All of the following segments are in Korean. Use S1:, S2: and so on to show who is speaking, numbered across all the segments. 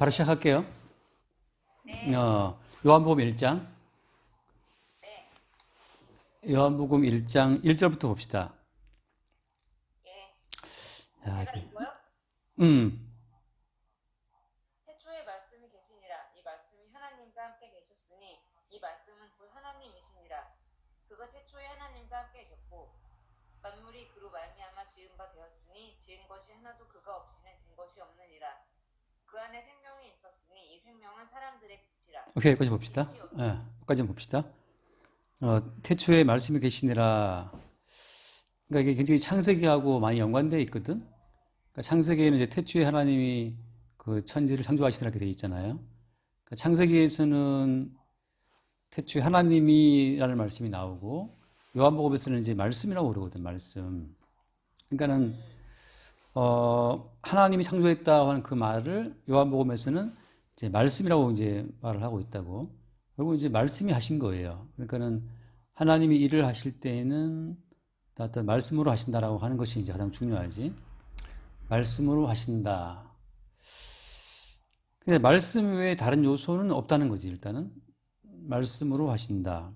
S1: 바로 시작할게요.
S2: 네,
S1: 요한복음 1장.
S2: 네,
S1: 요한복음 1장 1절부터 봅시다.
S2: 예.
S1: 야,
S2: 제가 읽어요?
S1: 음,
S2: 태초에 말씀이 계시니라. 이 말씀이 하나님과 함께 계셨으니 이 말씀은 곧 하나님이시니라. 그가 태초에 하나님과 함께 계셨고 만물이 그로 말미암아 지은 바 되었으니 지은 것이 하나도 그가 없이는 된 것이 없느니라. 그 안에 생명이 있었으니 이 생명은 사람들의 빛이라.
S1: 오케이, 여기까지 봅시다.
S2: 빛이
S1: 여기까지 봅시다. 태초에 말씀이 계시니라. 그러니까 이게 굉장히 창세기하고 많이 연관되어 있거든. 그러니까 창세기에는 이제 태초에 하나님이 그 천지를 창조하시더라 이렇게 되어 있잖아요. 그러니까 창세기에서는 태초에 하나님이라는 말씀이 나오고 요한복음에서는 이제 말씀이라고 그러거든, 말씀. 그러니까는 하나님이 창조했다 하는 그 말을 요한복음에서는 이제 말씀이라고 이제 말을 하고 있다고. 결국 이제 말씀이 하신 거예요. 그러니까는 하나님이 일을 하실 때에는 어떤 말씀으로 하신다라고 하는 것이 이제 가장 중요하지. 말씀으로 하신다. 근데 말씀 외에 다른 요소는 없다는 거지, 일단은. 말씀으로 하신다.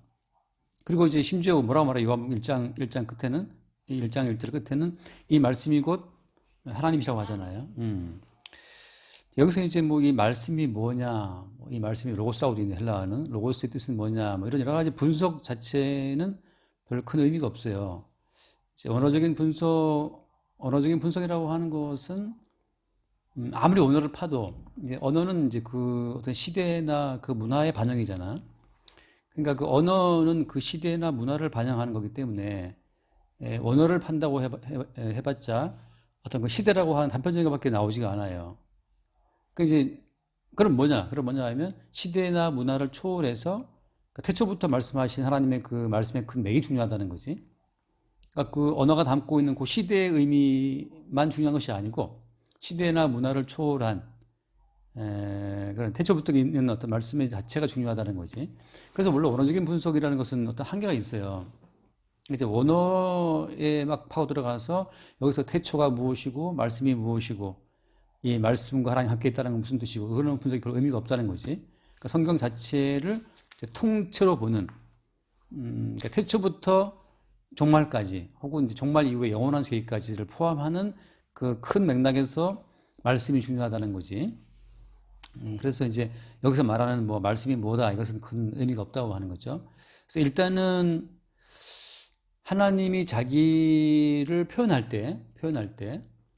S1: 그리고 이제 심지어 뭐라고 말해? 요한복음 1장 끝에는, 1장 1절 끝에는 이 말씀이 곧 하나님이라고 하잖아요. 여기서 이제 뭐 이 말씀이 뭐냐, 이 말씀이 로고스하고도 있는 헬라어는 로고스의 뜻은 뭐냐, 뭐 이런 여러 가지 분석 자체는 별 큰 의미가 없어요. 이제 언어적인 분석이라고 하는 것은 아무리 언어를 파도 이제 언어는 이제 그 어떤 시대나 그 문화의 반영이잖아. 그러니까 그 언어는 그 시대나 문화를 반영하는 거기 때문에 언어를 판다고 해봤자 어떤 그 시대라고 하는 단편적인 것밖에 나오지가 않아요. 그 이제 그럼 뭐냐? 그럼 뭐냐 하면 시대나 문화를 초월해서 그 태초부터 말씀하신 하나님의 그 말씀의 큰 맥이 중요하다는 거지. 그러니까 그 언어가 담고 있는 그 시대의 의미만 중요한 것이 아니고 시대나 문화를 초월한 그런 태초부터 있는 어떤 말씀의 자체가 중요하다는 거지. 그래서 물론 언어적인 분석이라는 것은 어떤 한계가 있어요. 이제 원어에 막 파고 들어가서 여기서 태초가 무엇이고 말씀이 무엇이고 이 말씀과 하나님 함께 있다는 건 무슨 뜻이고 그런 분석이 별 의미가 없다는 거지. 그러니까 성경 자체를 통째로 보는 그러니까 태초부터 종말까지 혹은 이제 종말 이후의 영원한 세계까지를 포함하는 그 큰 맥락에서 말씀이 중요하다는 거지. 그래서 이제 여기서 말하는 뭐 말씀이 뭐다 이것은 큰 의미가 없다고 하는 거죠. 그래서 일단은 하나님이 자기를 표현할 때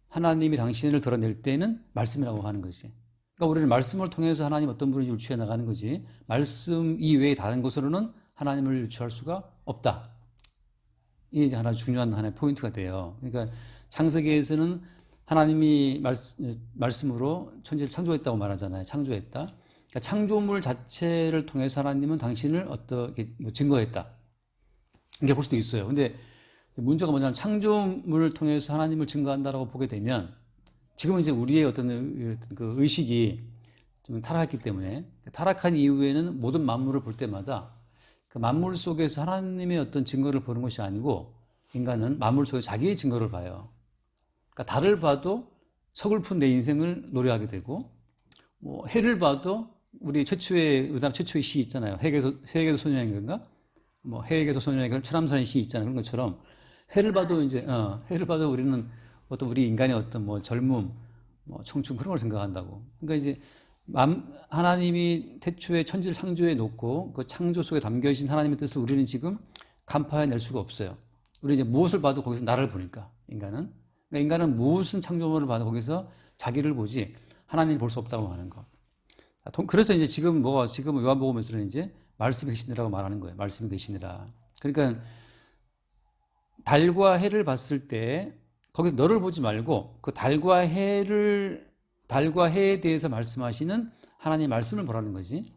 S1: 하나님이 당신을 드러낼 때는 말씀이라고 하는 거지. 그러니까 우리는 말씀을 통해서 하나님 어떤 분을 유추해 나가는 거지. 말씀 이외에 다른 것으로는 하나님을 유추할 수가 없다. 이게 이제 하나 중요한 하나의 포인트가 돼요. 그러니까 창세기에서는 하나님이 말씀으로 천지를 창조했다고 말하잖아요. 창조했다. 그러니까 창조물 자체를 통해서 하나님은 당신을 어떻게 뭐 증거했다. 이렇게 볼 수도 있어요. 근데 문제가 뭐냐면 창조물을 통해서 하나님을 증거한다라고 보게 되면 지금은 이제 우리의 어떤 그 의식이 좀 타락했기 때문에 타락한 이후에는 모든 만물을 볼 때마다 그 만물 속에서 하나님의 어떤 증거를 보는 것이 아니고 인간은 만물 속에 자기의 증거를 봐요. 그러니까 달을 봐도 서글픈 내 인생을 노래하게 되고 뭐 해를 봐도 우리 우리나라 최초의 시 있잖아요. 해에게서 소년의 건가? 뭐 해에게서 소년의 건 추남선의 시 있잖아요. 그런 것처럼 해를 봐도 우리는 어떤 우리 인간의 어떤 뭐 젊음, 뭐 청춘 그런 걸 생각한다고. 그러니까 이제 하나님이 태초에 천지를 창조해 놓고 그 창조 속에 담겨 있는 하나님의 뜻을 우리는 지금 간파해낼 수가 없어요. 우리 이제 무엇을 봐도 거기서 나를 보니까 인간은. 그러니까 인간은 무슨 창조물을 봐도 거기서 자기를 보지 하나님을 볼 수 없다고 하는 거. 그래서 이제 지금 요한복음에서는 이제 말씀이 계시니라고 말하는 거예요. 말씀이 계시니라. 그러니까 달과 해를 봤을 때 거기 너를 보지 말고 그 달과 해에 대해서 말씀하시는 하나님의 말씀을 보라는 거지.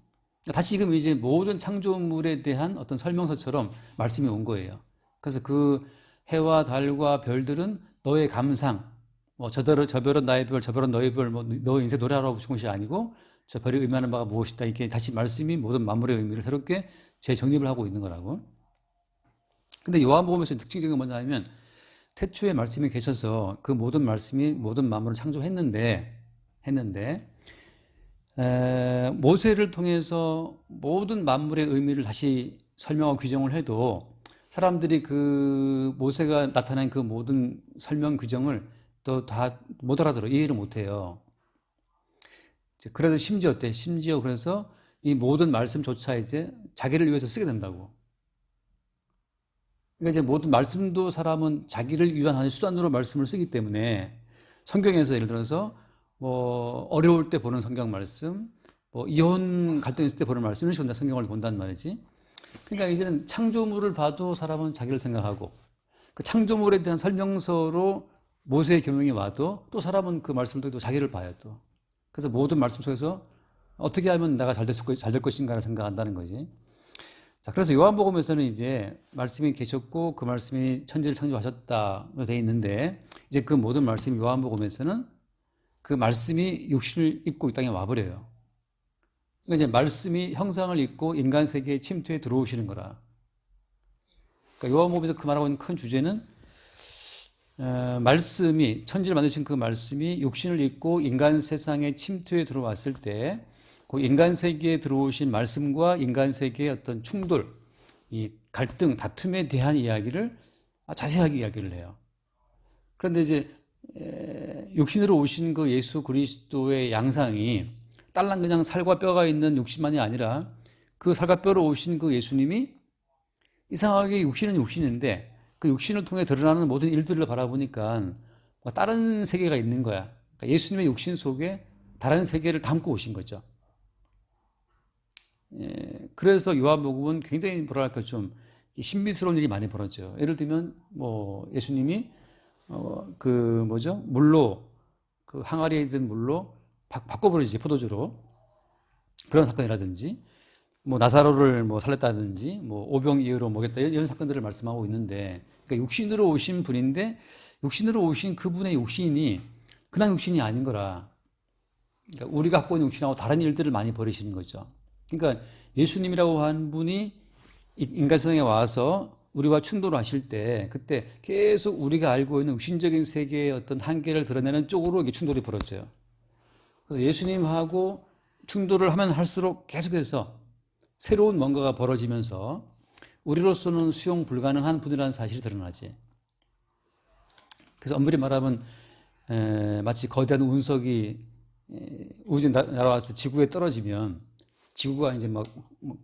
S1: 다시 지금 이제 모든 창조물에 대한 어떤 설명서처럼 말씀이 온 거예요. 그래서 그 해와 달과 별들은 너의 감상, 뭐 저 별은 나의 별, 저 별은 너의 별, 뭐 너 인생 노래하라고 주신 것이 아니고 저 별이 의미하는 바가 무엇이다. 이렇게 다시 말씀이 모든 만물의 의미를 새롭게 재정립을 하고 있는 거라고. 근데 요한복음에서 특징적인 건 뭐냐 하면 태초에 말씀이 계셔서 그 모든 말씀이 모든 만물을 창조했는데 모세를 통해서 모든 만물의 의미를 다시 설명하고 규정을 해도 사람들이 그 모세가 나타낸 그 모든 설명 규정을 또 다 못 알아들어 이해를 못 해요. 그래서 심지어 어때? 심지어 그래서 이 모든 말씀조차 이제 자기를 위해서 쓰게 된다고. 그러니까 이제 모든 말씀도 사람은 자기를 위한 하나의 수단으로 말씀을 쓰기 때문에 성경에서 예를 들어서 뭐 어려울 때 보는 성경 말씀, 뭐 이혼 갈등 있을 때 보는 말씀 이런 식으로 성경을 본단 말이지. 그러니까 이제는 창조물을 봐도 사람은 자기를 생각하고 그 창조물에 대한 설명서로 모세의 계명이 와도 또 사람은 그 말씀을 통해 자기를 봐요 또. 그래서 모든 말씀 속에서 어떻게 하면 내가 잘 될 것인가를 생각한다는 거지. 자, 그래서 요한복음에서는 이제 말씀이 계셨고 그 말씀이 천지를 창조하셨다고 되어 있는데 이제 그 모든 말씀이 요한복음에서는 그 말씀이 육신을 입고 이 땅에 와버려요. 그러니까 이제 말씀이 형상을 입고 인간 세계에 침투해 들어오시는 거라. 그러니까 요한복음에서 그 말하고 있는 큰 주제는 말씀이 천지를 만드신 그 말씀이 육신을 입고 인간 세상에 침투해 들어왔을 때 그 인간 세계에 들어오신 말씀과 인간 세계의 어떤 충돌, 이 갈등, 다툼에 대한 이야기를 자세하게 이야기를 해요. 그런데 이제 육신으로 오신 그 예수 그리스도의 양상이 딸랑 그냥 살과 뼈가 있는 육신만이 아니라 그 살과 뼈로 오신 그 예수님이 이상하게 육신은 육신인데 그 육신을 통해 드러나는 모든 일들을 바라보니까 다른 세계가 있는 거야. 그러니까 예수님의 육신 속에 다른 세계를 담고 오신 거죠. 그래서 요한복음은 굉장히 뭐랄까 좀 신비스러운 일이 많이 벌어져요. 예를 들면 뭐 예수님이 그 뭐죠? 물로 그 항아리에 있는 물로 바꿔버리지 포도주로 그런 사건이라든지 뭐 나사로를 뭐 살렸다든지 뭐 오병이어로 먹였다 이런 사건들을 말씀하고 있는데 그러니까 육신으로 오신 분인데 육신으로 오신 그분의 육신이 그냥 육신이 아닌 거라. 그러니까 우리가 갖고 있는 육신하고 다른 일들을 많이 벌이시는 거죠. 그러니까 예수님이라고 한 분이 인간 세상에 와서 우리와 충돌하실 때 그때 계속 우리가 알고 있는 육신적인 세계의 어떤 한계를 드러내는 쪽으로 이게 충돌이 벌어져요. 그래서 예수님하고 충돌을 하면 할수록 계속해서 새로운 뭔가가 벌어지면서 우리로서는 수용 불가능한 분이라는 사실이 드러나지. 그래서 엄밀히 말하면 마치 거대한 운석이 우주에 날아와서 지구에 떨어지면 지구가 이제 막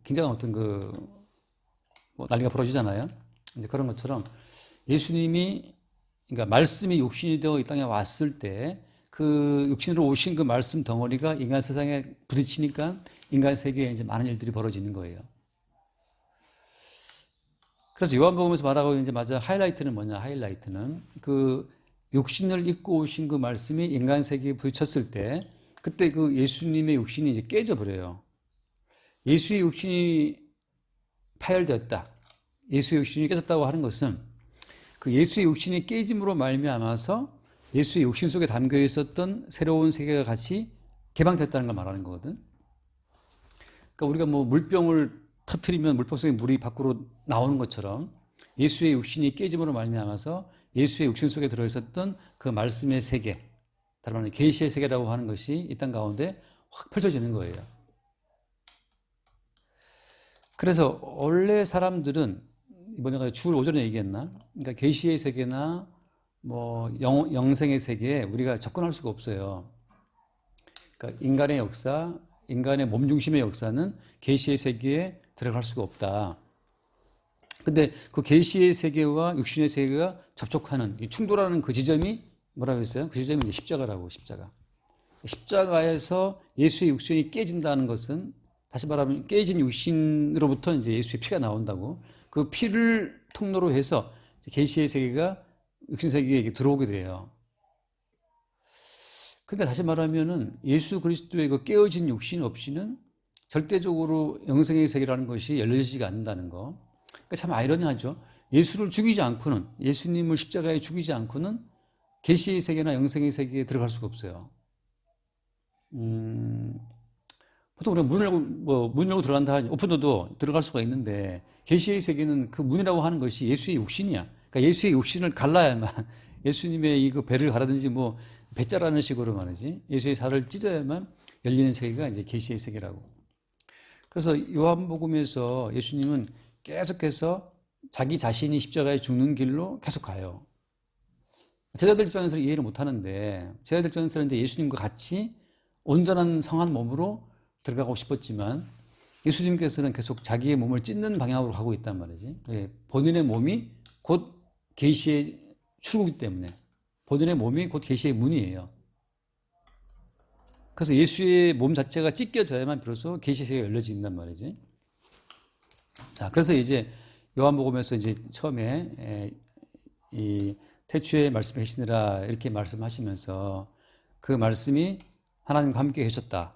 S1: 굉장한 어떤 뭐 난리가 벌어지잖아요. 이제 그런 것처럼 예수님이 그러니까 말씀이 육신이 되어 이 땅에 왔을 때 그 육신으로 오신 그 말씀 덩어리가 인간 세상에 부딪히니까 인간 세계에 이제 많은 일들이 벌어지는 거예요. 그래서 요한복음에서 말하고 있는 이제 맞아 하이라이트는 뭐냐? 하이라이트는 그 육신을 입고 오신 그 말씀이 인간 세계에 부딪혔을 때 그때 그 예수님의 육신이 이제 깨져버려요. 예수의 육신이 파열되었다. 예수의 육신이 깨졌다고 하는 것은 그 예수의 육신이 깨짐으로 말미암아서 예수의 육신 속에 담겨 있었던 새로운 세계가 같이 개방됐다는 걸 말하는 거거든. 그러니까 우리가 뭐 물병을 터뜨리면 물병 속에 물이 밖으로 나오는 것처럼 예수의 육신이 깨짐으로 말미암아서 예수의 육신 속에 들어 있었던 그 말씀의 세계, 다른 말로 계시의 세계라고 하는 것이 이 땅 가운데 확 펼쳐지는 거예요. 그래서 원래 사람들은 이번에 주 5전에 얘기했나? 그러니까 계시의 세계나 뭐 영생의 세계에 우리가 접근할 수가 없어요. 그러니까 인간의 역사, 인간의 몸 중심의 역사는 계시의 세계에 들어갈 수가 없다. 근데 그 계시의 세계와 육신의 세계가 접촉하는 이 충돌하는 그 지점이 뭐라고 했어요? 그 지점이 이제 십자가라고. 십자가에서 예수의 육신이 깨진다는 것은 다시 말하면 깨진 육신으로부터 이제 예수의 피가 나온다고. 그 피를 통로로 해서 계시의 세계가 육신 세계에 들어오게 돼요. 그러니까 다시 말하면은 예수 그리스도의 그 깨어진 육신 없이는 절대적으로 영생의 세계라는 것이 열려지지가 않는다는 거. 그러니까 참 아이러니하죠. 예수를 죽이지 않고는, 예수님을 십자가에 죽이지 않고는 계시의 세계나 영생의 세계에 들어갈 수가 없어요. 보통 우리가 문 열고 들어간다, 오픈도도 들어갈 수가 있는데, 계시의 세계는 그 문이라고 하는 것이 예수의 육신이야. 그러니까 예수의 육신을 갈라야만, 예수님의 이 그 배를 가라든지 뭐, 배자라는 식으로 말이지. 예수의 살을 찢어야만 열리는 세계가 이제 계시의 세계라고. 그래서 요한복음에서 예수님은 계속해서 자기 자신이 십자가에 죽는 길로 계속 가요. 제자들 입장에서는 이해를 못 하는데, 제자들 입장에서는 이제 예수님과 같이 온전한 성한 몸으로 들어가고 싶었지만, 예수님께서는 계속 자기의 몸을 찢는 방향으로 가고 있단 말이지. 본인의 몸이 곧 계시의 출구이기 때문에, 본인의 몸이 곧 계시의 문이에요. 그래서 예수의 몸 자체가 찢겨져야만 비로소 계시의 세계가 열려진단 말이지. 자, 그래서 이제 요한복음에서 이제 처음에 이 태초에 말씀이 계시니라 이렇게 말씀하시면서 그 말씀이 하나님과 함께 계셨다.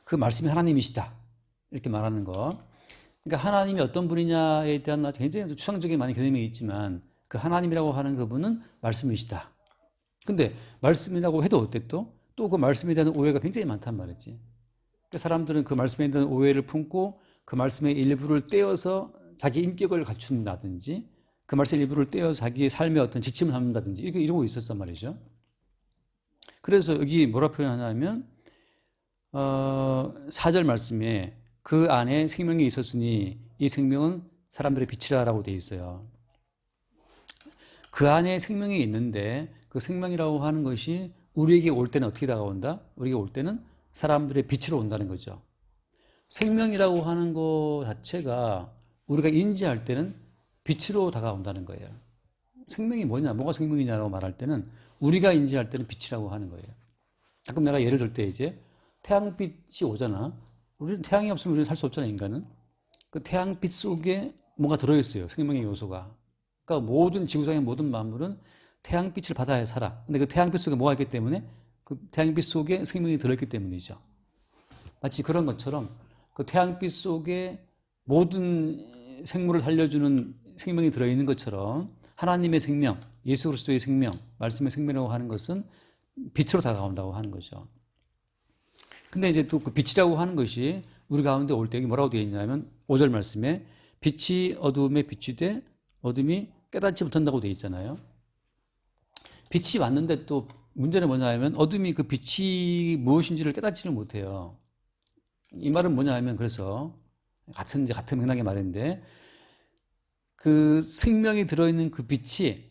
S1: 그 말씀이 하나님이시다. 이렇게 말하는 거. 그러니까 하나님이 어떤 분이냐에 대한 굉장히 추상적인 많은 개념이 있지만 그 하나님이라고 하는 그분은 말씀이시다. 근데 말씀이라고 해도 어때 또 그 말씀에 대한 오해가 굉장히 많단 말이지. 그러니까 사람들은 그 말씀에 대한 오해를 품고 그 말씀의 일부를 떼어서 자기 인격을 갖춘다든지 그 말씀의 일부를 떼어서 자기의 삶의 어떤 지침을 삼는다든지 이렇게 이러고 있었단 말이죠. 그래서 여기 뭐라 표현하냐면 4절 말씀에 그 안에 생명이 있었으니 이 생명은 사람들의 빛이라고 되어 있어요. 그 안에 생명이 있는데 그 생명이라고 하는 것이 우리에게 올 때는 어떻게 다가온다? 우리에게 올 때는 사람들의 빛으로 온다는 거죠. 생명이라고 하는 것 자체가 우리가 인지할 때는 빛으로 다가온다는 거예요. 생명이 뭐냐, 뭐가 생명이냐라고 말할 때는 우리가 인지할 때는 빛이라고 하는 거예요. 가끔 내가 예를 들 때 이제 태양빛이 오잖아. 우리는 태양이 없으면 우리는 살 수 없잖아, 인간은. 그 태양빛 속에 뭔가 들어있어요. 생명의 요소가. 그러니까 모든 지구상의 모든 만물은 태양빛을 받아야 살아. 근데 그 태양빛 속에 뭐가 있기 때문에 그 태양빛 속에 생명이 들어있기 때문이죠. 마치 그런 것처럼 그 태양빛 속에 모든 생물을 살려주는 생명이 들어있는 것처럼 하나님의 생명, 예수 그리스도의 생명, 말씀의 생명이라고 하는 것은 빛으로 다가온다고 하는 거죠. 근데 이제 또 그 빛이라고 하는 것이 우리 가운데 올 때 여기 뭐라고 되어 있냐면 5절 말씀에 빛이 어두움에 비추되 어둠이 깨닫지 못한다고 되어 있잖아요. 빛이 왔는데 또 문제는 뭐냐 하면 어둠이 그 빛이 무엇인지를 깨닫지를 못해요. 이 말은 뭐냐 하면 그래서 같은 맥락의 말인데 그 생명이 들어있는 그 빛의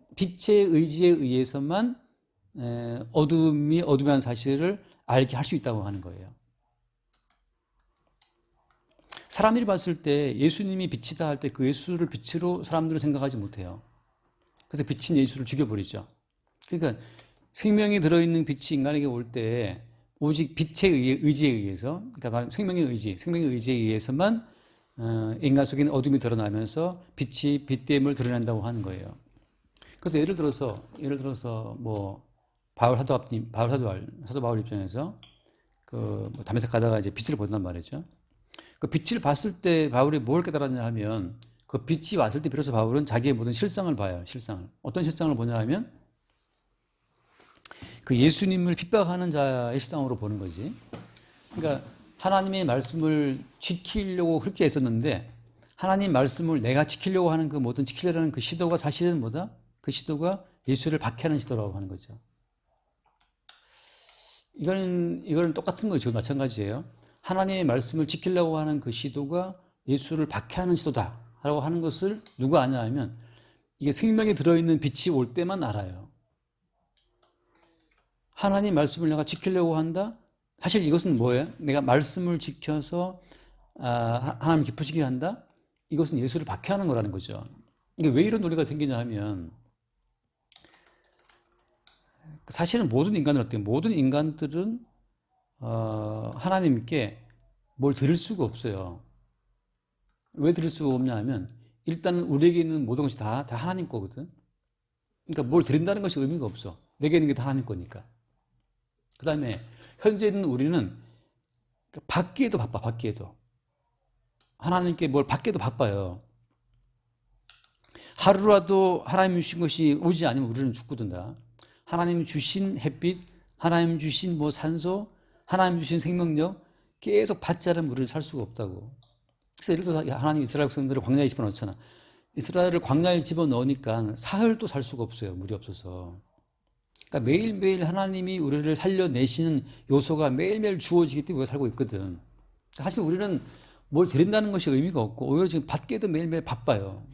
S1: 의지에 의해서만 어둠이라는 사실을 알게 할 수 있다고 하는 거예요. 사람들이 봤을 때 예수님이 빛이다 할 때 그 예수를 빛으로 사람들은 생각하지 못해요. 그래서 빛인 예수를 죽여버리죠. 그러니까 생명이 들어있는 빛이 인간에게 올 때 오직 빛의 의지에 의해서, 그러니까 생명의 의지에 의해서만 인간 속에 있는 어둠이 드러나면서 빛이 빛됨을 드러낸다고 하는 거예요. 그래서 예를 들어서 뭐 사도 바울 입장에서 그 담에색 가다가 이제 빛을 본단 말이죠. 그 빛을 봤을 때 바울이 뭘 깨달았냐 하면 그 빛이 왔을 때 비로소 바울은 자기의 모든 실상을 봐요. 실상을. 어떤 실상을 보냐 하면 그 예수님을 핍박하는 자의 실상으로 보는 거지. 그러니까 하나님의 말씀을 지키려고 그렇게 했었는데 하나님 말씀을 내가 지키려고 하는 그 모든 지키려는 그 시도가 사실은 뭐다? 그 시도가 예수를 박해하는 시도라고 하는 거죠. 이거는 똑같은 거죠. 마찬가지예요. 하나님의 말씀을 지키려고 하는 그 시도가 예수를 박해하는 시도다라고 하는 것을 누가 아냐 하면 이게 생명이 들어있는 빛이 올 때만 알아요. 하나님 말씀을 내가 지키려고 한다? 사실 이것은 뭐예요? 내가 말씀을 지켜서 하나님 기쁘시게 한다? 이것은 예수를 박해하는 거라는 거죠. 이게 왜 이런 논리가 생기냐 하면 사실은 모든 인간들은 하나님께 뭘 드릴 수가 없어요. 왜 드릴 수가 없냐 하면 일단 우리에게 있는 모든 것이 다 하나님 거거든. 그러니까 뭘 드린다는 것이 의미가 없어. 내게 있는 게 다 하나님 거니까. 그 다음에 현재 있는 우리는 받기에도 바빠. 받기에도. 하나님께 뭘 받기에도 바빠요. 하루라도 하나님 주신 것이 오지 않으면 우리는 죽거든요. 하나님 주신 햇빛, 하나님 주신 뭐 산소, 하나님 주신 생명력 계속 받지 않으면 우리는 살 수가 없다고. 그래서 예를 들어서 하나님 이스라엘 백성들을 광야에 집어넣잖아. 이스라엘을 광야에 집어넣으니까 사흘도 살 수가 없어요. 물이 없어서. 그러니까 매일매일 하나님이 우리를 살려내시는 요소가 매일매일 주어지기 때문에 우리가 살고 있거든. 사실 우리는 뭘 드린다는 것이 의미가 없고 오히려 지금 받기에도 매일매일 바빠요.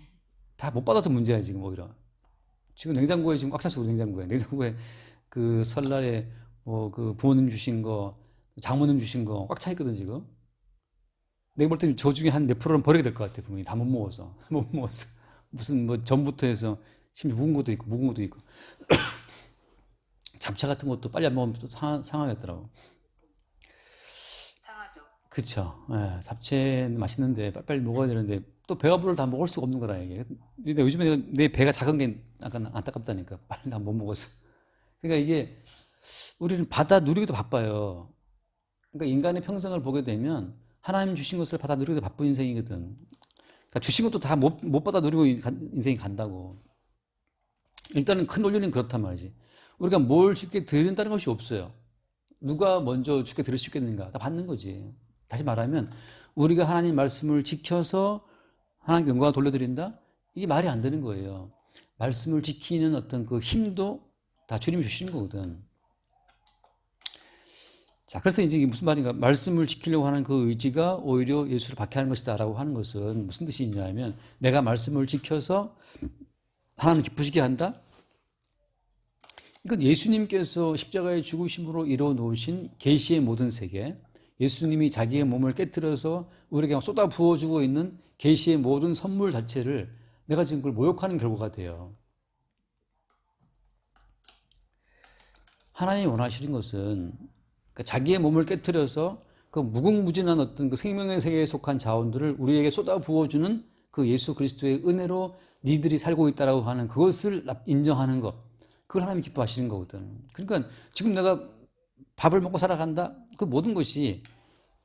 S1: 다 못 받아서 문제야 지금 오히려. 지금 냉장고에 지금 꽉 찼어. 냉장고에 그 설날에 뭐 그 부모님 주신 거, 장모님 주신 거 꽉 차 있거든 지금. 내가 볼 때는 저 중에 한 몇 프로는 버리게 될 것 같아. 분명히 다 못 먹어서 못 먹어서 무슨 뭐 전부터 해서 심지어 묵은 것도 있고 잡채 같은 것도 빨리 안 먹으면 또 상하겠더라고.
S2: 상하죠.
S1: 그쵸. 예, 잡채는 맛있는데 빨리빨리 먹어야 되는데 또 배가 불러 다 먹을 수가 없는 거라 이게. 근데 요즘에 내 배가 작은 게 약간 안타깝다니까. 빨리 다 못 먹어서. 그러니까 이게 우리는 받아 누리기도 바빠요. 그러니까 인간의 평생을 보게 되면 하나님 주신 것을 받아 누리기도 바쁜 인생이거든. 그러니까 주신 것도 다 못 받아 누리고 인생이 간다고. 일단은 큰 논리는 그렇단 말이지. 우리가 뭘 쉽게 드린다는 것이 없어요. 누가 먼저 주께 드릴 수 있겠는가? 다 받는 거지. 다시 말하면 우리가 하나님 말씀을 지켜서 하나님께 영광을 돌려드린다? 이게 말이 안 되는 거예요. 말씀을 지키는 어떤 그 힘도 다 주님이 주시는 거거든. 자, 그래서 이제 이게 무슨 말인가? 말씀을 지키려고 하는 그 의지가 오히려 예수를 박해하는 것이다라고 하는 것은 무슨 뜻이 있냐면 내가 말씀을 지켜서 하나님 기쁘시게 한다? 이건 예수님께서 십자가의 죽으심으로 이루어 놓으신 계시의 모든 세계, 예수님이 자기의 몸을 깨뜨려서 우리에게 쏟아 부어주고 있는 계시의 모든 선물 자체를 내가 지금 그걸 모욕하는 결과가 돼요. 하나님이 원하시는 것은 그러니까 자기의 몸을 깨뜨려서 그 무궁무진한 어떤 그 생명의 세계에 속한 자원들을 우리에게 쏟아 부어주는 그 예수 그리스도의 은혜로 니들이 살고 있다라고 하는 그것을 인정하는 것. 그걸 하나님이 기뻐하시는 거거든. 그러니까 지금 내가 밥을 먹고 살아간다. 그 모든 것이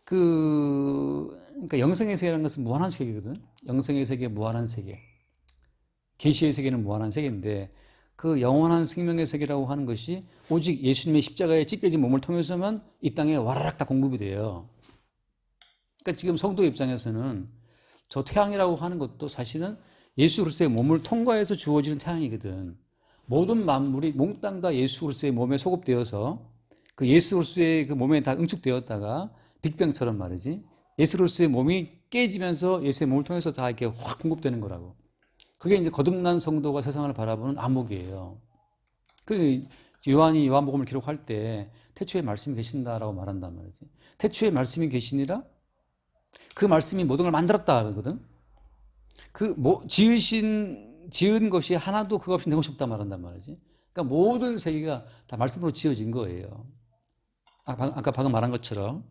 S1: 그러니까 영생의 세계라는 것은 무한한 세계거든. 영생의 세계, 무한한 세계. 계시의 세계는 무한한 세계인데 그 영원한 생명의 세계라고 하는 것이 오직 예수님의 십자가에 찢겨진 몸을 통해서만 이 땅에 와라락 다 공급이 돼요. 그러니까 지금 성도 입장에서는 저 태양이라고 하는 것도 사실은 예수 그리스도의 몸을 통과해서 주어지는 태양이거든. 모든 만물이 몽땅 다 예수 그리스도의 몸에 소급되어서 그 예수 그리스도의 그 몸에 다 응축되었다가 빅뱅처럼 말이지. 예수 그리스도의 몸이 깨지면서 예수의 몸을 통해서 다 이렇게 확 공급되는 거라고. 그게 이제 거듭난 성도가 세상을 바라보는 안목이에요. 그 요한이 요한복음을 기록할 때 태초에 말씀이 계신다라고 말한단 말이지. 태초에 말씀이 계시니라 그 말씀이 모든 걸 만들었다 하거든. 지은 것이 하나도 그것 없이 된 것이 없다 말한단 말이지. 그러니까 모든 세계가 다 말씀으로 지어진 거예요. 아까 방금 말한 것처럼.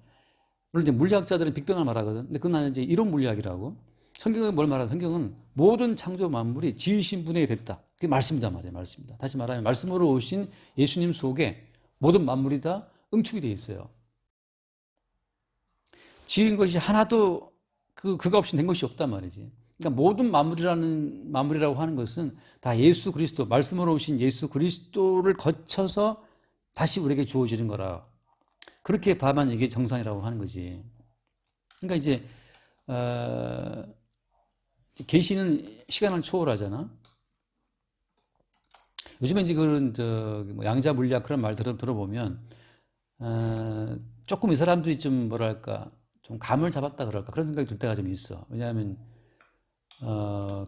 S1: 물론 이제 물리학자들은 빅뱅을 말하거든. 근데 그건 이제 이론 물리학이라고. 성경은 뭘 말하는? 성경은 모든 창조 만물이 지으신 분에게 됐다. 그게 말씀이다 말이에요. 말씀이다. 다시 말하면 말씀으로 오신 예수님 속에 모든 만물이 다 응축이 되어 있어요. 지은 것이 하나도 그거 없이 된 것이 없단 말이지. 그러니까 모든 만물이라고 하는 것은 다 예수 그리스도, 말씀으로 오신 예수 그리스도를 거쳐서 다시 우리에게 주어지는 거라. 그렇게 봐만 이게 정상이라고 하는 거지. 그러니까 이제 계시는 시간을 초월하잖아. 요즘에 이제 그런 뭐 양자 물리학 그런 말 들어보면 조금 이 사람들이 좀 뭐랄까 좀 감을 잡았다 그럴까 그런 생각이 들 때가 좀 있어. 왜냐하면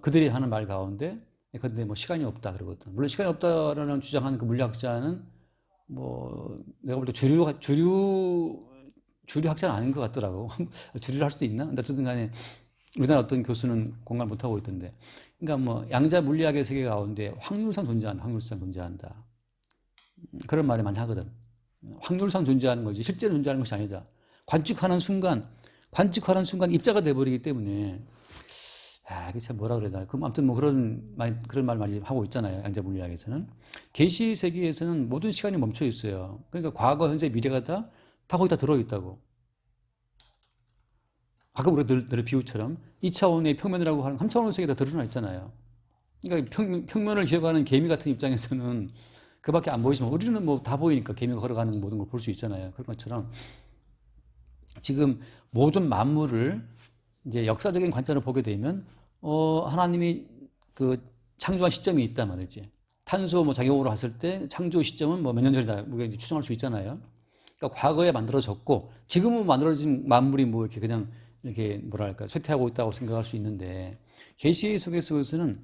S1: 그들이 하는 말 가운데 근데 뭐 시간이 없다 그러거든. 물론 시간이 없다라는 주장하는 그 물리학자는 뭐 내가 볼 때 주류 학자는 아닌 것 같더라고. 주류를 할 수도 있나? 근데 어쨌든 간에 우리나라 어떤 교수는 공감을 못하고 있던데. 그러니까 뭐 양자 물리학의 세계 가운데 확률상 존재한다. 그런 말을 많이 하거든. 확률상 존재하는 거지 실제로 존재하는 것이 아니다. 관측하는 순간 입자가 돼버리기 때문에 이게 참 뭐라 그래야 되나. 아무튼 뭐 그런 말 많이 하고 있잖아요. 양자 물리학에서는. 계시 세계에서는 모든 시간이 멈춰 있어요. 그러니까 과거, 현재, 미래가 다 거기다 들어있다고. 아까 우리가 늘 비유처럼 2차원의 평면이라고 하는 3차원의 세계에 다 드러나 있잖아요. 그러니까 평면을 기억하는 개미 같은 입장에서는 그밖에 안 보이지만 우리는 뭐 다 보이니까 개미가 걸어가는 모든 걸 볼 수 있잖아요. 그런 것처럼 지금 모든 만물을 이제 역사적인 관점으로 보게 되면 하나님이 그 창조한 시점이 있단 말이지. 탄소 뭐 작용으로 봤을 때 창조 시점은 뭐 몇 년 전이다 우리가 이제 추정할 수 있잖아요. 그러니까 과거에 만들어졌고 지금은 만들어진 만물이 뭐 이렇게 그냥 이렇게 뭐랄까 쇠퇴하고 있다고 생각할 수 있는데 계시의 세계 속에서는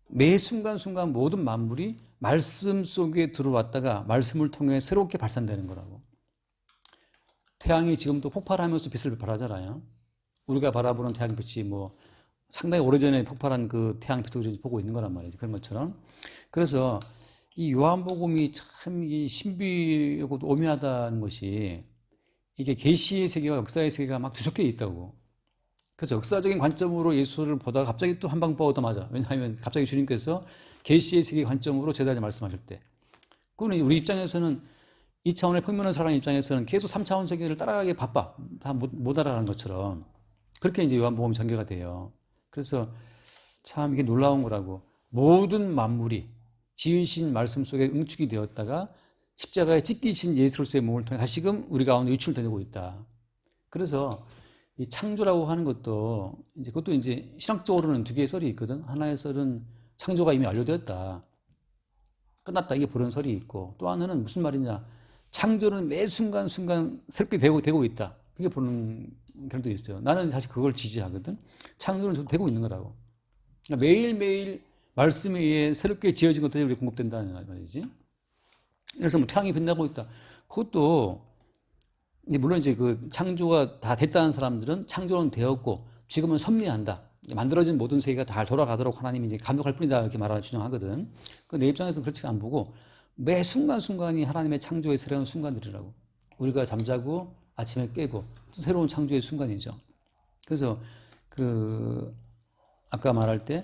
S1: 매 순간순간 모든 만물이 말씀 속에 들어왔다가 말씀을 통해 새롭게 발산되는 거라고. 태양이 지금도 폭발하면서 빛을 발하잖아요. 우리가 바라보는 태양빛이 뭐 상당히 오래전에 폭발한 그 태양빛을 보고 있는 거란 말이죠. 그런 것처럼. 그래서 이 요한복음이 참 이 신비하고 오묘하다는 것이 이게 계시의 세계와 역사의 세계가 막 뒤섞여 있다고. 그래서 역사적인 관점으로 예수를 보다가 갑자기 또 한 방 뻗어맞아. 왜냐하면 갑자기 주님께서 계시의 세계 관점으로 제자들 말씀하실 때. 그거는 우리 입장에서는 이 차원의 평면을 살아가는 입장에서는 계속 3차원 세계를 따라가기 바빠. 다 못 알아가는 것처럼. 그렇게 이제 요한복음이 전개가 돼요. 그래서 참 이게 놀라운 거라고. 모든 만물이 지으신 말씀 속에 응축이 되었다가 십자가에 찢기신 예수로서의 몸을 통해 다시금 우리 가운데 유출되고 있다. 그래서 이 창조라고 하는 것도 이제 그것도 이제 신학적으로는 두 개의 설이 있거든. 하나의 설은 창조가 이미 완료되었다. 끝났다. 이게 그런 설이 있고 또 하나는 무슨 말이냐. 창조는 매 순간순간 새롭게 되고 있다. 그게 보는 결도 있어요. 나는 사실 그걸 지지하거든. 창조는 되고 있는 거라고. 그러니까 매일매일 말씀에 의해 새롭게 지어진 것들이 우리 공급된다는 말이지. 그래서 뭐 태양이 빛나고 있다. 그것도 이제 물론 이제 그 창조가 다 됐다는 사람들은 창조는 되었고 지금은 섭리한다. 만들어진 모든 세계가 다 돌아가도록 하나님이 이제 감독할 뿐이다 이렇게 말하는 주장하거든. 그 내 입장에서는 그렇지 안 보고 매 순간순간이 하나님의 창조의 새로운 순간들이라고. 우리가 잠자고 아침에 깨고 새로운 창조의 순간이죠. 그래서 그 아까 말할 때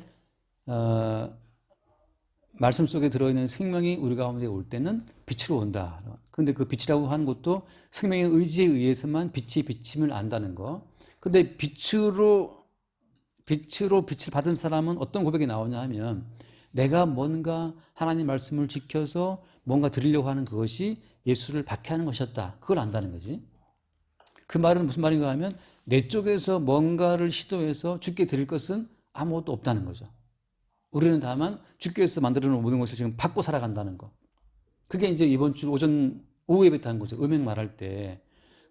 S1: 말씀 속에 들어있는 생명이 우리 가운데 올 때는 빛으로 온다. 근데 그 빛이라고 하는 것도 생명의 의지에 의해서만 빛이 비침을 안다는 거. 근데 빛을 받은 사람은 어떤 고백이 나오냐 하면 내가 뭔가 하나님 말씀을 지켜서 뭔가 드리려고 하는 그것이 예수를 박해하는 것이었다. 그걸 안다는 거지. 그 말은 무슨 말인가 하면 내 쪽에서 뭔가를 시도해서 주께 드릴 것은 아무것도 없다는 거죠. 우리는 다만 주께서 만들어 놓은 모든 것을 지금 받고 살아간다는 거. 그게 이제 이번 주 오후 예배 때 한 거죠. 음행 말할 때.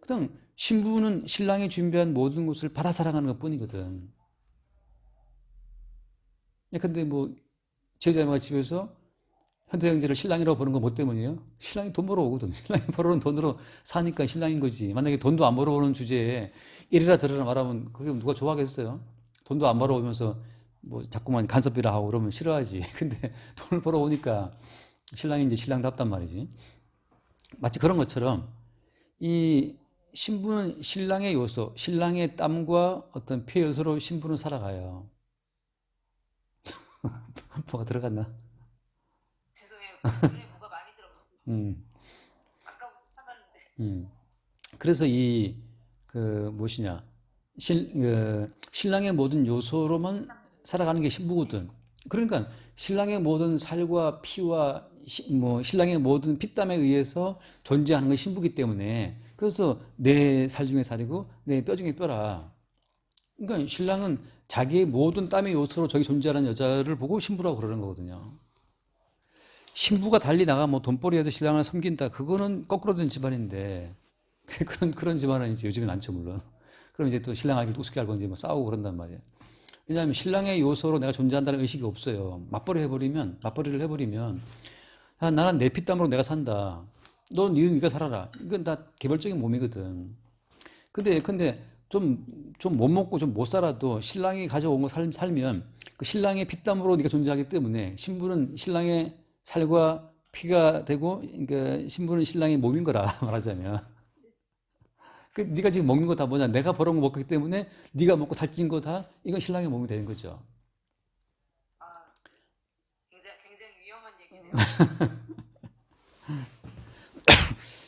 S1: 그냥 신부는 신랑이 준비한 모든 것을 받아 살아가는 것 뿐이거든. 근데 뭐 제자가 집에서 현대 형제를 신랑이라고 보는 건 뭐 때문이에요? 신랑이 돈 벌어오거든. 신랑이 벌어오는 돈으로 사니까 신랑인 거지. 만약에 돈도 안 벌어오는 주제에 이래라 저래라 말하면 그게 누가 좋아하겠어요? 돈도 안 벌어오면서 뭐 자꾸만 간섭비라 하고 그러면 싫어하지. 근데 돈을 벌어오니까 신랑이 이제 신랑답단 말이지. 마치 그런 것처럼 이 신부는 신랑의 요소, 신랑의 땀과 어떤 피의 요소로 신부는 살아가요. 뭐가 들어갔나?
S2: 죄송해요. 눈에 뭐가 많이 들어가고
S1: 음,
S2: 아까부터 참았는데.
S1: 그래서 그 무엇이냐 신랑의 모든 요소로만 살아가는 게 신부거든. 그러니까 신랑의 모든 살과 피와 뭐 신랑의 모든 피땀에 의해서 존재하는 건 신부기 때문에 그래서 내 살 중에 살이고 내 뼈 중에 뼈라. 그러니까 신랑은 자기의 모든 땀의 요소로 저기 존재하는 여자를 보고 신부라고 그러는 거거든요. 신부가 달리 나가 뭐 돈벌이해도 신랑을 섬긴다. 그거는 거꾸로 된 집안인데 그런 집안은 이제 요즘에 많죠 물론. 그럼 이제 또 신랑에게 우습게 알고 이제 뭐 싸우고 그런단 말이에요. 왜냐하면 신랑의 요소로 내가 존재한다는 의식이 없어요. 맞벌이를 해버리면 나는 내 피땀으로 내가 산다. 넌 네가 살아라. 이건 다 개별적인 몸이거든. 근데 좀 못 먹고 좀 못 살아도 신랑이 가져온 거 살면 그 신랑의 피땀으로 네가 존재하기 때문에 신부는 신랑의 살과 피가 되고 그러니까 신부는 신랑의 몸인 거라 말하자면. 네가 지금 먹는 거 다 뭐냐? 내가 벌어온 거 먹기 때문에 네가 먹고 살찐 거 다 이건 신랑의 몸이 되는 거죠.
S2: 아, 굉장히 위험한 얘기네요.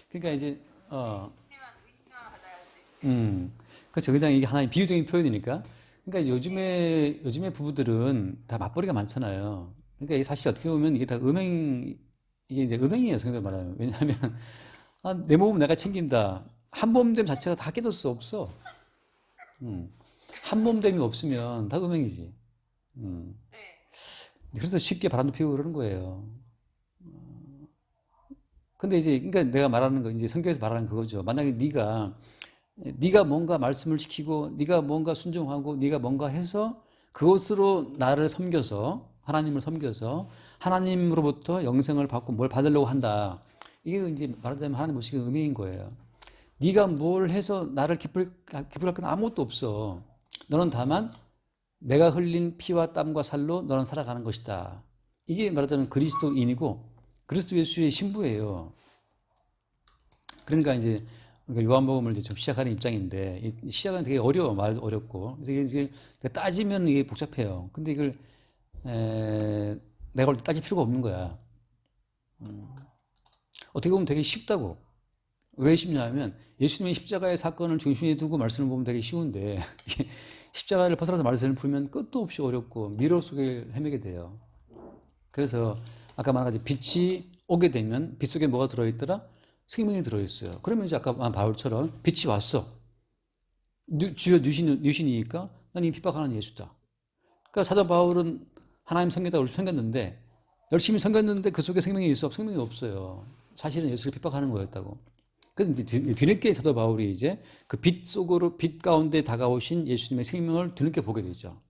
S1: 그러니까 이제
S2: 의심만 받아야지.
S1: 그렇죠. 그냥 이게 하나의 비유적인 표현이니까. 그러니까 요즘에 부부들은 다 맞벌이가 많잖아요. 그러니까 이게 사실 어떻게 보면 이게 다 이게 이제 음행이에요. 성경으로 말하면. 왜냐하면 내 몸은 내가 챙긴다. 한몸됨 자체가 다 깨질 수 없어. 한몸됨이 없으면 다 음행이지.
S2: 네.
S1: 그래서 쉽게 바람도 피우고 그러는 거예요. 근데 이제 그러니까 내가 말하는 거 이제 성경에서 말하는 그거죠. 만약에 네가 뭔가 말씀을 지키고 네가 뭔가 순종하고 네가 뭔가 해서 그것으로 나를 섬겨서 하나님을 섬겨서 하나님으로부터 영생을 받고 뭘 받으려고 한다. 이게 이제 말하자면 하나님 보시기에 의미인 거예요. 네가 뭘 해서 나를 기쁘게 할 건 아무것도 없어. 너는 다만 내가 흘린 피와 땀과 살로 너는 살아가는 것이다. 이게 말하자면 그리스도인이고 그리스도 예수의 신부예요. 그러니까 이제 우리가 요한복음을 이제 좀 시작하는 입장인데 이 시작은 되게 어려워. 말 어렵고 그래서 이게 따지면 이게 복잡해요. 근데 이걸 내가 볼 때 따질 필요가 없는 거야. 어떻게 보면 되게 쉽다고. 왜 쉽냐면 예수님의 십자가의 사건을 중심에 두고 말씀을 보면 되게 쉬운데 십자가를 벗어나서 말씀을 풀면 끝도 없이 어렵고 미로 속에 헤매게 돼요. 그래서 아까 말한 같이 빛이 오게 되면 빛 속에 뭐가 들어있더라? 생명이 들어있어요. 그러면 이제 아까 말한 바울처럼 빛이 왔어. 주여 누신이니까 난 이 핍박하는 예수다. 그러니까 사도 바울은 하나님 섬기다고 섬겼는데 열심히 섬겼는데 그 속에 생명이 있어? 생명이 없어요. 사실은 예수를 핍박하는 거였다고. 그래서 뒤늦게 사도 바울이 이제 그 빛 속으로 빛 가운데 다가오신 예수님의 생명을 뒤늦게 보게 되죠.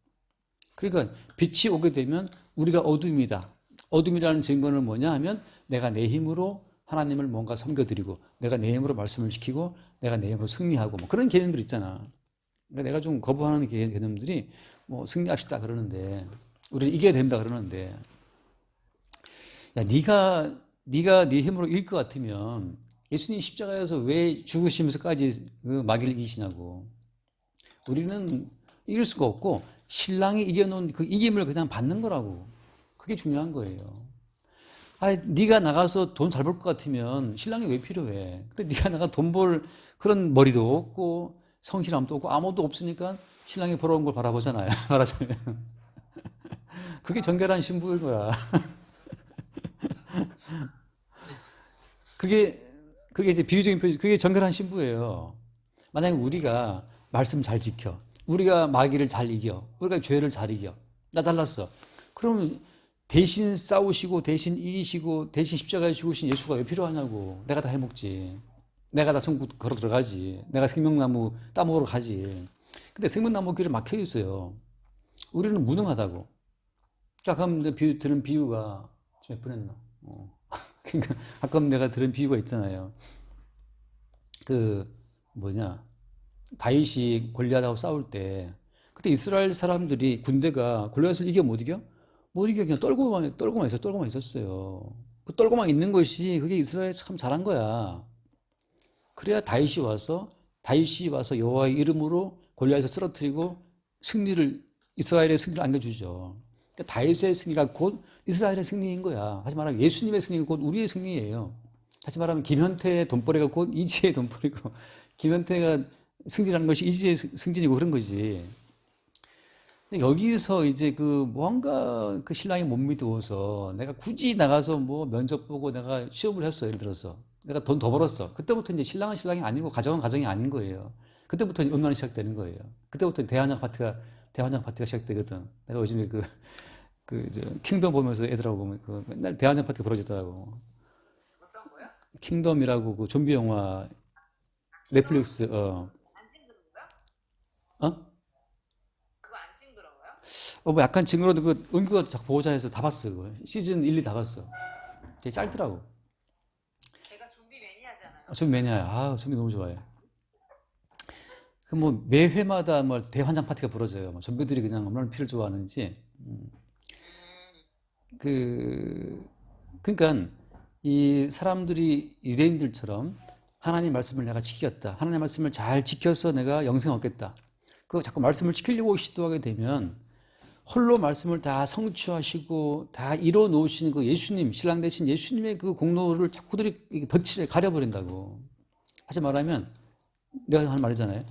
S1: 그러니까 빛이 오게 되면 우리가 어둠이다. 어둠이라는 증거는 뭐냐 하면 내가 내 힘으로 하나님을 뭔가 섬겨드리고 내가 내 힘으로 말씀을 지키고 내가 내 힘으로 승리하고 뭐 그런 개념들 있잖아. 그러니까 내가 좀 거부하는 개념들이 뭐 승리합시다 그러는데 우리는 이겨야 된다 그러는데 야 네가 네 힘으로 이길 것 같으면 예수님 십자가에서 왜 죽으시면서까지 그 마귀를 이기시냐고. 우리는 이길 수가 없고 신랑이 이겨놓은 그 이김을 그냥 받는 거라고. 그게 중요한 거예요. 아, 네가 나가서 돈 잘 벌 것 같으면 신랑이 왜 필요해? 근데 네가 나가 돈 벌 그런 머리도 없고 성실함도 없고 아무것도 없으니까 신랑이 벌어온 걸 바라보잖아요. 말하자면 그게 정결한 신부인 거야. 그게 이제 비유적인 표현, 그게 정결한 신부예요. 만약에 우리가 말씀 잘 지켜, 우리가 마귀를 잘 이겨, 우리가 죄를 잘 이겨, 나 잘났어. 그러면 대신 싸우시고, 대신 이기시고, 대신 십자가에 죽으신 예수가 왜 필요하냐고. 내가 다 해먹지. 내가 다 천국 걸어 들어가지. 내가 생명나무 따먹으러 가지. 근데 생명나무 길을 막혀 있어요. 우리는 무능하다고. 자, 그럼 들은 비유가 좀 예쁘랬나? 그러니까 아까 내가 들은 비유가 있잖아요. 그 뭐냐 다윗이 골리앗하고 싸울 때 그때 이스라엘 사람들이 군대가 골리앗을 이겨 못 이겨? 못 이겨 그냥 떨고만 있었어요. 그 떨고만 있는 것이 그게 이스라엘 참 잘한 거야. 그래야 다윗이 와서 여호와의 이름으로 골리앗을 쓰러뜨리고 이스라엘의 승리를 안겨주죠. 그러니까 다윗의 승리가 곧 이스라엘의 승리인 거야. 다시 말하면 예수님의 승리가 곧 우리의 승리예요. 다시 말하면 김현태의 돈벌이가 곧 이지의 돈벌이고 김현태가 승진하는 것이 이지의 승진이고 그런 거지. 근데 여기서 이제 그 뭔가 그 신랑이 못 믿어서 내가 굳이 나가서 뭐 면접 보고 내가 시험을 했어. 예를 들어서 내가 돈 더 벌었어. 그때부터 이제 신랑은 신랑이 아니고 가정은 가정이 아닌 거예요. 그때부터 음란이 시작되는 거예요. 그때부터 대환장 파티가 시작되거든. 내가 요즘에 킹덤 보면서 애들하고 보면 맨날 대환장 파티가 벌어지더라고.
S2: 어떤 거요?
S1: 킹덤이라고 그 좀비 영화 넷플릭스
S2: 안 징그러워요?
S1: 어?
S2: 그거 안 징그러워요?
S1: 뭐 약간 징그러도 그 은규가 자꾸 보고자 해서 다 봤어. 그거. 시즌 1, 2 다 봤어. 되게 짧더라고.
S2: 제가 좀비 매니아잖아요.
S1: 좀비 매니아야. 아, 좀비 너무 좋아해. 그 뭐 매회마다 뭐 대환장 파티가 벌어져요. 뭐 좀비들이 그냥 얼마나 피를 좋아하는지. 그러니까 이 사람들이 유대인들처럼 하나님 말씀을 내가 지켰다. 하나님 말씀을 잘 지켜서 내가 영생 얻겠다. 그 자꾸 말씀을 지키려고 시도하게 되면 홀로 말씀을 다 성취하시고 다 이뤄 놓으시는 그 예수님, 신랑 되신 예수님의 그 공로를 자꾸들이 덫을 가려버린다고. 다시 말하면 내가 하는 말이잖아요.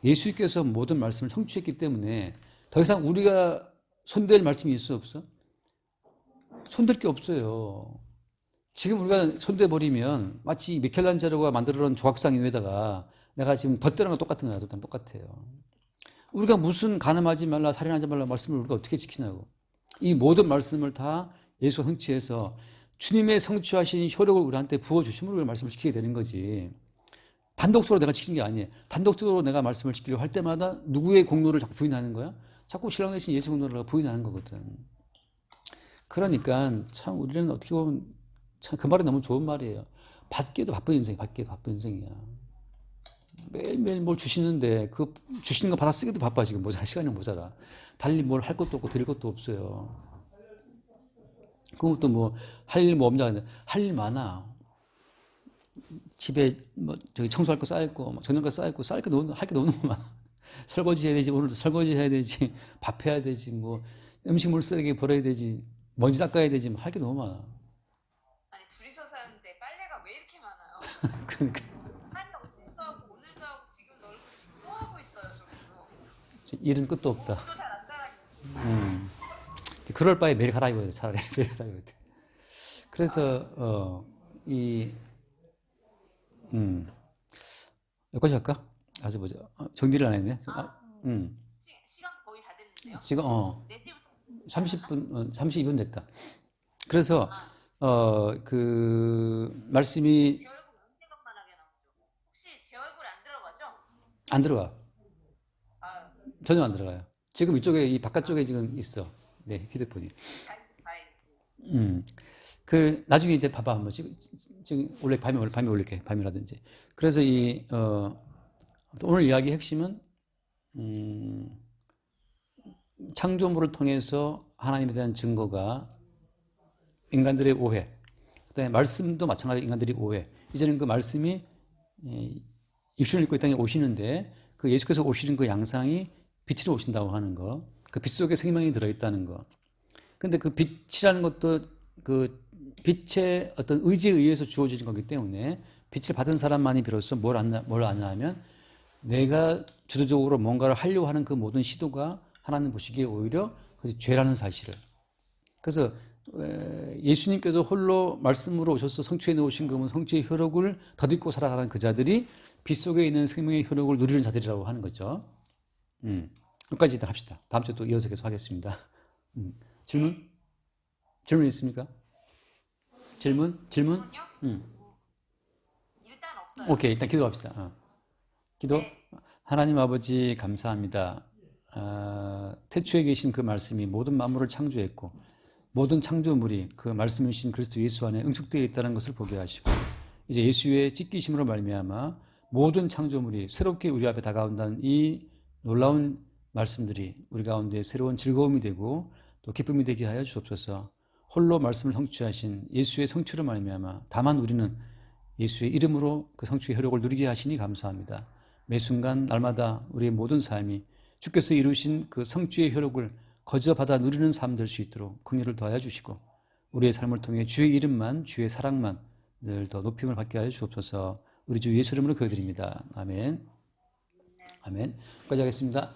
S1: 예수께서 모든 말씀을 성취했기 때문에 더 이상 우리가 손댈 말씀이 있어 없어? 손댈 게 없어요. 지금 우리가 손대버리면 마치 미켈란젤로가 만들어놓은 조각상 위에다가 내가 지금 덧대는 거 똑같은 거야. 똑같아요. 우리가 무슨 간음하지 말라, 살인하지 말라 말씀을 우리가 어떻게 지키냐고. 이 모든 말씀을 다 예수가 성취해서 주님의 성취하신 효력을 우리한테 부어주심으로 우리가 말씀을 지키게 되는 거지. 단독적으로 내가 지키는 게 아니에요. 단독적으로 내가 말씀을 지키려고 할 때마다 누구의 공로를 자꾸 부인하는 거야? 자꾸 신랑 대신 예수 공로를 부인하는 거거든. 그러니까 참 우리는 어떻게 보면 참 그 말이 너무 좋은 말이에요. 받기도 바쁜 인생, 받기도 바쁜 인생이야. 매일매일 뭘 주시는데 그 주시는 거 받아 쓰기도 바빠 지금 모자라 시간이 모자라. 달리 뭘 할 것도 없고 드릴 것도 없어요. 그럼 또 뭐 할 일 뭐 없냐? 할 일 많아. 집에 뭐 저기 청소할 거 쌓였고 뭐 정리할 거 쌓였고 쌓일 게 너무 할 게 너무 많아. 설거지 해야 되지 오늘도 설거지 해야 되지 밥 해야 되지 뭐 음식물 쓰레기 버려야 되지 먼지 닦아야 되지 뭐 할 게 너무 많아.
S2: 아니 둘이서 사는데 빨래가 왜 이렇게 많아요?
S1: 그러니까
S2: 빨래 어제도 하고 오늘도 하고 지금 널고 지금 또 하고 있어요 저기도.
S1: 일은 끝도 없다.
S2: 저도 잘안 따라가요.
S1: 그럴 바에 매일 갈아입어야 돼 차라리 매일 갈아입어야 돼. 그래서 여기까지 할까? 아주 보자. 정리를 안 했네.
S2: 시간 거의 다 됐는데요?
S1: 지금
S2: 4시부터
S1: 30분 32분 됐다. 그래서 그 말씀이
S2: 제 얼굴 은색만하게 나오죠. 혹시 제 얼굴 안 들어가죠?
S1: 안 들어가.
S2: 아,
S1: 전혀 안 들어가요. 지금 이쪽에 이 바깥쪽에 지금 있어. 네, 휴대폰이.
S2: 다행이지.
S1: 그 나중에 이제 봐봐 한번 지금 원래 밤에 올릴게 밤이라든지. 그래서 오늘 이야기 핵심은 창조물을 통해서 하나님에 대한 증거가 인간들의 오해, 그다음에 말씀도 마찬가지로 인간들이 오해. 이제는 그 말씀이 육신을 입고 이 땅에 오시는데 그 예수께서 오시는 그 양상이 빛으로 오신다고 하는 거, 그 빛 속에 생명이 들어있다는 거. 근데 그 빛이라는 것도 그 빛의 어떤 의지에 의해서 주어지는 거기 때문에 빛을 받은 사람만이 비로소 뭘 아냐 하면 내가 주도적으로 뭔가를 하려고 하는 그 모든 시도가 하나님 보시기에 오히려 그것이 죄라는 사실을. 그래서 예수님께서 홀로 말씀으로 오셔서 성취해 놓으신 그 성취의 효력을 덧입고 살아가는 그 자들이 빛 속에 있는 생명의 효력을 누리는 자들이라고 하는 거죠. 여기까지 일단 합시다. 다음 주에 또 이어서 계속 하겠습니다. 질문? 질문 있습니까? 질문?
S2: 질문요? 일단 없어요.
S1: 오케이, 일단 기도합시다. 기도.
S2: 네.
S1: 하나님 아버지 감사합니다. 태초에 계신 그 말씀이 모든 만물을 창조했고 모든 창조물이 그 말씀이신 그리스도 예수 안에 응축되어 있다는 것을 보게 하시고 이제 예수의 찢기심으로 말미암아 모든 창조물이 새롭게 우리 앞에 다가온다는 이 놀라운 말씀들이 우리 가운데 새로운 즐거움이 되고 또 기쁨이 되게 하여 주옵소서. 홀로 말씀을 성취하신 예수의 성취로 말미암아 다만 우리는 예수의 이름으로 그 성취의 효력을 누리게 하시니 감사합니다. 매 순간 날마다 우리의 모든 삶이 주께서 이루신 그 성취의 효력을 거저 받아 누리는 삶 될 수 있도록 긍휼을 더하여 주시고 우리의 삶을 통해 주의 이름만 주의 사랑만 늘 더 높임을 받게 하여 주옵소서. 우리 주 예수 이름으로 기도드립니다. 아멘. 아멘. 여기까지 하겠습니다.